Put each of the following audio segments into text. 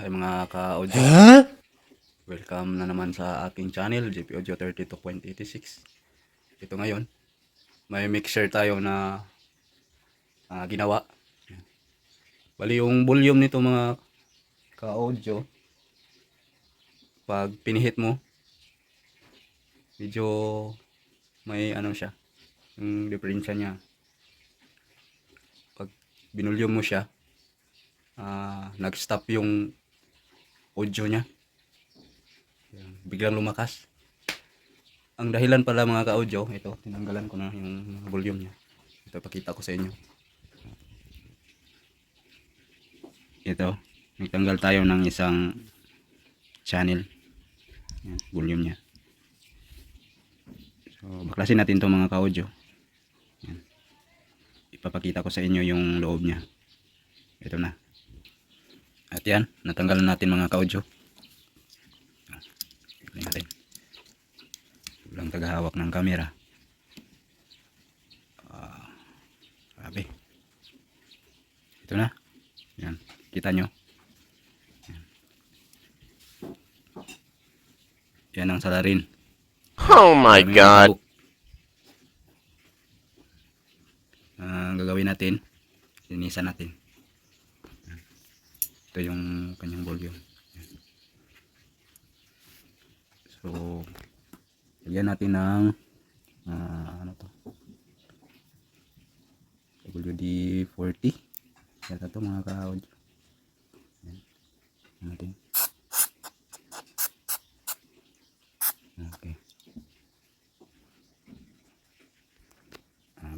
Ay mga ka-audio, welcome na naman sa aking channel, JP Audio 32.86. Ito ngayon, may mixer tayo na ginawa. Bali yung volume nito mga ka-audio, pag pinihit mo, medyo may ano siya, yung diferensya niya. Pag binulyum mo siya, nag-stop yung audio niya. Biglang lumakas. Ang dahilan pala mga ka-audio, ito, tinanggalan ko na yung volume niya. Ito, pakita ko sa inyo. Ito, nagtanggal tayo ng isang channel. Yan, volume niya. So, baklasin natin to mga ka-audio. Yan. Ipapakita ko sa inyo yung loob niya. Ito na. At yan, natanggalan natin mga ka-audio. Tingnan natin. Walang tagahawak ng camera. Grabe. Ito na. Yan. Kita nyo. Yan. Yan ang salarin. Oh my God. Ang gagawin natin, linisan natin. Ito yung kanyang volume. So, lagyan natin ng ano to, WD-40 yata to mga ka-audio. Natin. Okay.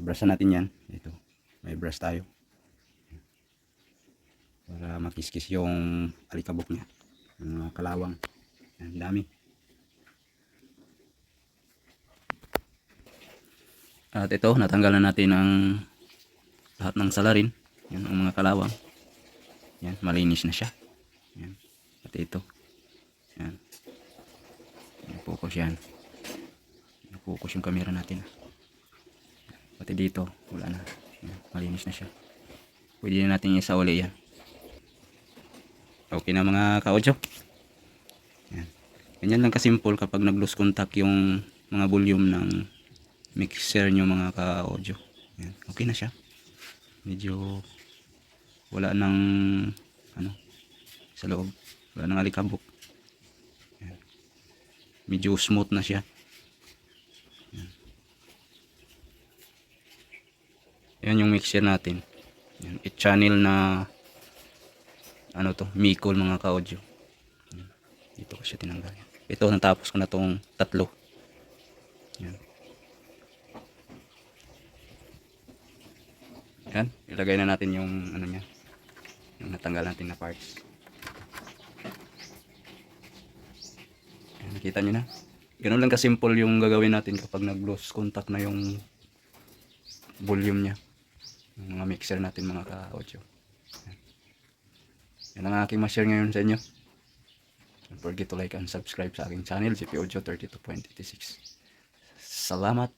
Brush natin yan. Ito, may brush tayo para makiskis yung alikabok niya, yung kalawang. Yan, dami. At ito, natanggalan natin ang lahat ng salarin. Yan, ang mga kalawang. Yan, malinis na siya. Yan. At ito. Yan. Focus yan. Focus yung camera natin. Pati dito, wala na. Yan, malinis na siya. Pwede na natin isauli yan. Okay na mga ka-audio. Yan. Ganyan lang kasimple kapag nag-lose contact yung mga volume ng mixer nyo mga ka-audio. Yan. Okay na siya. Medyo wala nang ano sa loob. Wala nang alikabok. Yan. Medyo smooth na siya. Yan. Yan yung mixer natin. Yan. I-channel na ano to, Micol mga ka-audio. Dito ko siya tinanggal. Ito, natapos ko na tong tatlo. Yan. Yan, ilagay na natin yung ano niya, yung natanggal natin na parts. Yan, nakita nyo na. Ganun lang kasimple yung gagawin natin kapag nag-lose contact na yung volume niya, yung mga mixer natin mga ka-audio. Yan. Yan ang aking ma-share ngayon sa inyo. Don't forget to like and subscribe sa aking channel, JP Audio 32.86. Salamat.